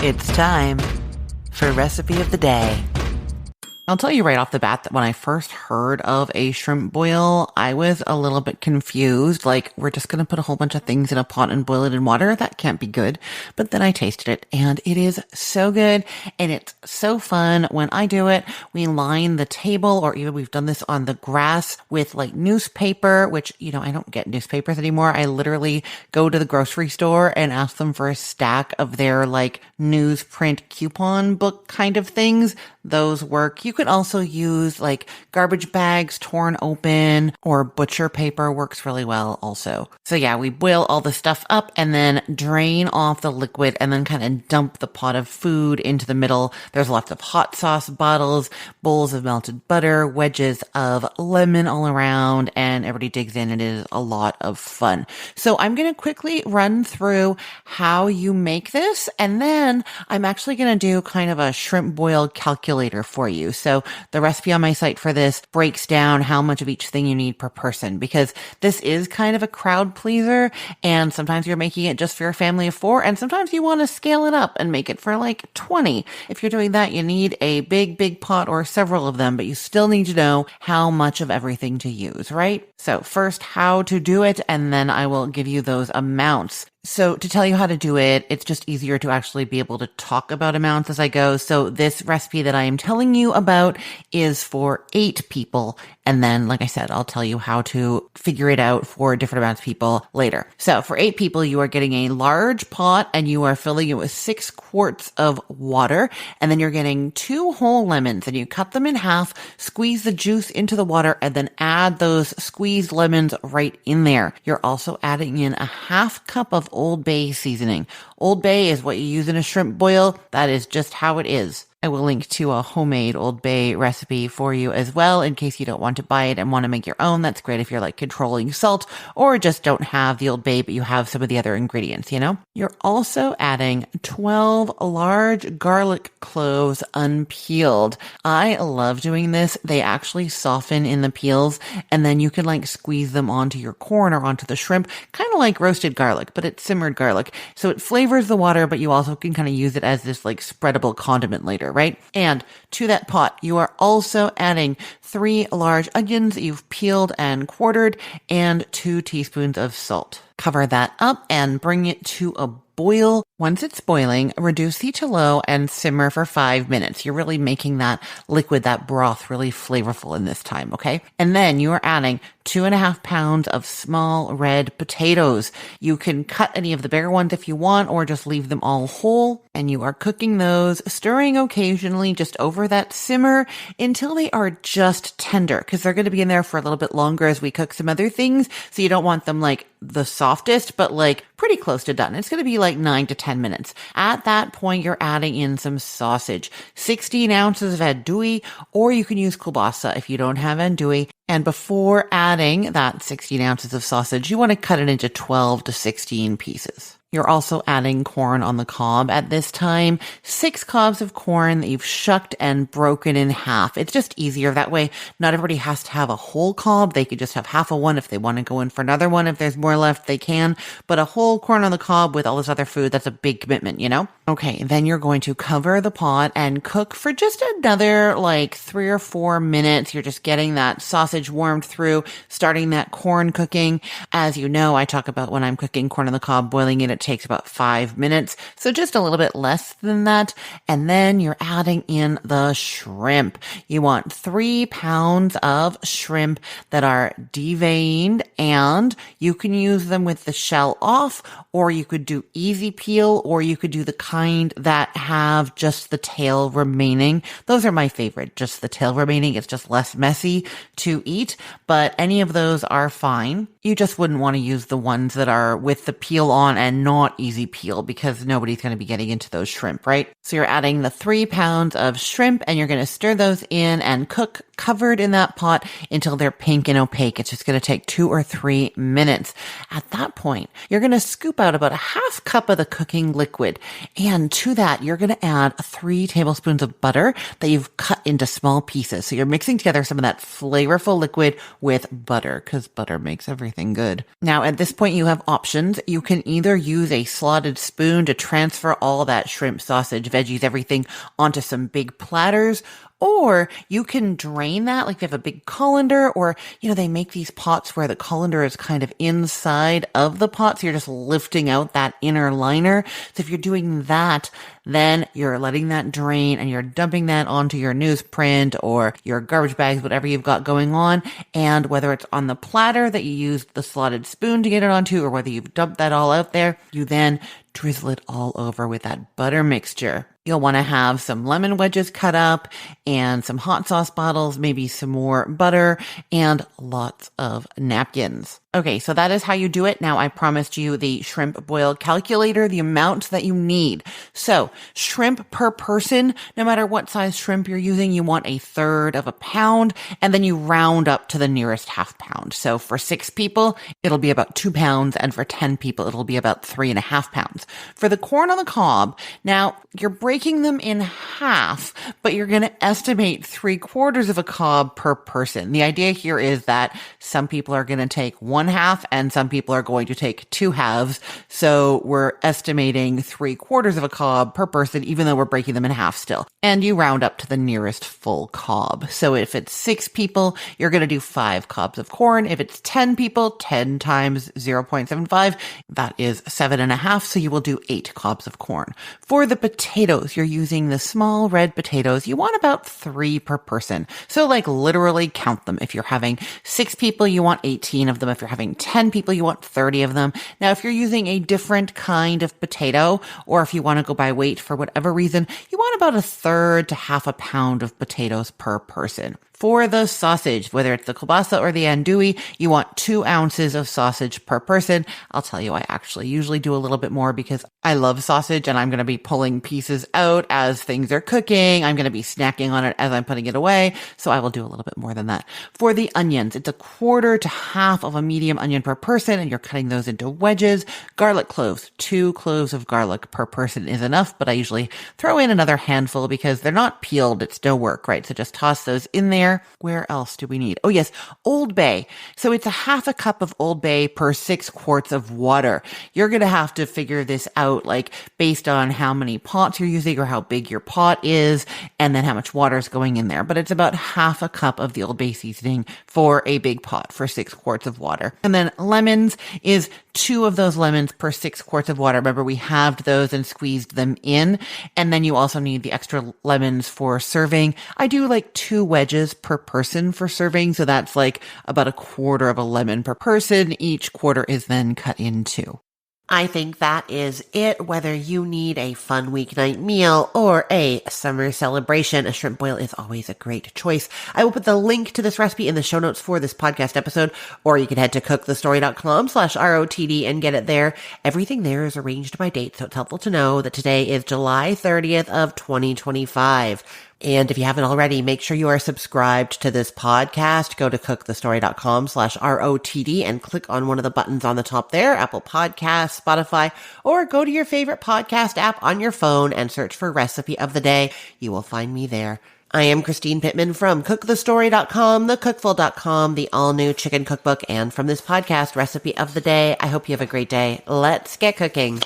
It's time for Recipe of the Day. I'll tell you right off the bat that when I first heard of a shrimp boil, I was a little bit confused. Like, we're just going to put a whole bunch of things in a pot and boil it in water. That can't be good. But then I tasted it and it is so good and it's so fun. When I do it, we line the table, or even we've done this on the grass with like newspaper, which, I don't get newspapers anymore. I literally go to the grocery store and ask them for a stack of their like newsprint coupon book kind of things. Those work. You could also use like garbage bags torn open, or butcher paper works really well also. So yeah, we boil all the stuff up and then drain off the liquid and then kind of dump the pot of food into the middle. There's lots of hot sauce bottles, bowls of melted butter, wedges of lemon all around, and everybody digs in. It is a lot of fun. So I'm going to quickly run through how you make this, and then I'm actually going to do kind of a shrimp boil calculator for you. So the recipe on my site for this breaks down how much of each thing you need per person, because this is kind of a crowd pleaser, and sometimes you're making it just for your family of 4, and sometimes you want to scale it up and make it for like 20. If you're doing that, you need a big pot or several of them, but you still need to know how much of everything to use, right? So first, how to do it, and then I will give you those amounts. So to tell you how to do it, it's just easier to actually be able to talk about amounts as I go. So this recipe that I am telling you about is for 8 people. And then, like I said, I'll tell you how to figure it out for different amounts of people later. So for 8 people, you are getting a large pot and you are filling it with 6 quarts of water. And then you're getting 2 whole lemons and you cut them in half, squeeze the juice into the water, and then add those squeezed lemons right in there. You're also adding in a half cup of Old Bay seasoning. Old Bay is what you use in a shrimp boil. That is just how it is. I will link to a homemade Old Bay recipe for you as well in case you don't want to buy it and want to make your own. That's great if you're like controlling salt or just don't have the Old Bay, but you have some of the other ingredients, You're also adding 12 large garlic cloves unpeeled. I love doing this. They actually soften in the peels, and then you can like squeeze them onto your corn or onto the shrimp, kind of like roasted garlic, but it's simmered garlic. So it flavors the water, but you also can kind of use it as this like spreadable condiment later, right? And to that pot, you are also adding 3 large onions that you've peeled and quartered and 2 teaspoons of salt. Cover that up and bring it to a boil. Once it's boiling, reduce heat to low and simmer for 5 minutes. You're really making that liquid, that broth, really flavorful in this time, okay? And then you are adding 2.5 pounds of small red potatoes. You can cut any of the bigger ones if you want, or just leave them all whole. And you are cooking those, stirring occasionally just over that simmer until they are just tender, because they're going to be in there for a little bit longer as we cook some other things. So you don't want them like the softest, but like pretty close to done. It's going to be like 9 to 10 minutes. At that point, you're adding in some sausage, 16 ounces of andouille, or you can use kielbasa if you don't have andouille. And before adding that 16 ounces of sausage, you want to cut it into 12 to 16 pieces. You're also adding corn on the cob at this time, 6 cobs of corn that you've shucked and broken in half. It's just easier that way. Not everybody has to have a whole cob. They could just have half of one. If they want to go in for another one, if there's more left, they can. But a whole corn on the cob with all this other food, that's a big commitment, Okay, then you're going to cover the pot and cook for just another like 3 or 4 minutes. You're just getting that sausage warmed through, starting that corn cooking. As you know, I talk about when I'm cooking corn on the cob, boiling it takes about 5 minutes. So just a little bit less than that. And then you're adding in the shrimp. You want 3 pounds of shrimp that are deveined, and you can use them with the shell off, or you could do easy peel, or you could do the kind that have just the tail remaining. Those are my favorite, just the tail remaining. It's just less messy to eat, but any of those are fine. You just wouldn't want to use the ones that are with the peel on and not easy peel, because nobody's going to be getting into those shrimp, right? So you're adding the 3 pounds of shrimp and you're going to stir those in and cook covered in that pot until they're pink and opaque. It's just going to take 2 or 3 minutes. At that point, you're going to scoop out about a half cup of the cooking liquid. And to that, you're going to add 3 tablespoons of butter that you've cut into small pieces. So you're mixing together some of that flavorful liquid with butter, because butter makes everything everything good. Now, at this point, you have options. You can either use a slotted spoon to transfer all that shrimp, sausage, veggies, everything onto some big platters, or you can drain that, like they have a big colander, or, they make these pots where the colander is kind of inside of the pot, so you're just lifting out that inner liner. So if you're doing that, then you're letting that drain and you're dumping that onto your newsprint or your garbage bags, whatever you've got going on. And whether it's on the platter that you used the slotted spoon to get it onto, or whether you've dumped that all out there, you then drizzle it all over with that butter mixture. You'll want to have some lemon wedges cut up and some hot sauce bottles, maybe some more butter, and lots of napkins. Okay, so that is how you do it. Now, I promised you the shrimp boil calculator, the amount that you need. So, shrimp per person, no matter what size shrimp you're using, you want 1/3 of a pound, and then you round up to the nearest half pound. So, for 6 people, it'll be about 2 pounds, and for 10 people, it'll be about 3.5 pounds. For the corn on the cob, now, you're breaking them in half, but you're going to estimate 3/4 of a cob per person. The idea here is that some people are going to take 1/2 and some people are going to take 2 halves. So we're estimating 3/4 of a cob per person, even though we're breaking them in half still. And you round up to the nearest full cob. So if it's 6 people, you're going to do 5 cobs of corn. If it's 10 people, 10 times 0.75, that is 7.5. So you will do 8 cobs of corn. For the potatoes, you're using the small red potatoes. You want about 3 per person. So literally count them. If you're having 6 people, you want 18 of them. If you're having 10 people, you want 30 of them. Now, if you're using a different kind of potato, or if you want to go by weight for whatever reason, you want about 1/3 to half a pound of potatoes per person. For the sausage, whether it's the kielbasa or the andouille, you want 2 ounces of sausage per person. I'll tell you, I actually usually do a little bit more because I love sausage and I'm going to be pulling pieces out as things are cooking. I'm going to be snacking on it as I'm putting it away. So I will do a little bit more than that. For the onions, it's 1/4 to half of a medium onion per person, and you're cutting those into wedges. Garlic cloves, 2 cloves of garlic per person is enough, but I usually throw in another handful because they're not peeled. It's no work, right? So just toss those in there. Where else do we need? Oh yes, Old Bay. So it's 1/2 cup of Old Bay per 6 quarts of water. You're going to have to figure this out based on how many pots you're using or how big your pot is, and then how much water is going in there. But it's about 1/2 cup of the Old Bay seasoning for a big pot for 6 quarts of water. And then lemons is 2 of those lemons per 6 quarts of water. Remember, we halved those and squeezed them in. And then you also need the extra lemons for serving. I do 2 wedges per person for serving. So that's about 1/4 of a lemon per person. Each quarter is then cut in 2. I think that is it. Whether you need a fun weeknight meal or a summer celebration, a shrimp boil is always a great choice. I will put the link to this recipe in the show notes for this podcast episode, or you can head to cookthestory.com/ROTD and get it there. Everything there is arranged by date, so it's helpful to know that today is July 30th of 2025. And if you haven't already, make sure you are subscribed to this podcast. Go to cookthestory.com/ROTD and click on one of the buttons on the top there, Apple Podcasts, Spotify, or go to your favorite podcast app on your phone and search for Recipe of the Day. You will find me there. I am Christine Pittman from cookthestory.com, thecookful.com, the all-new chicken cookbook, and from this podcast, Recipe of the Day. I hope you have a great day. Let's get cooking.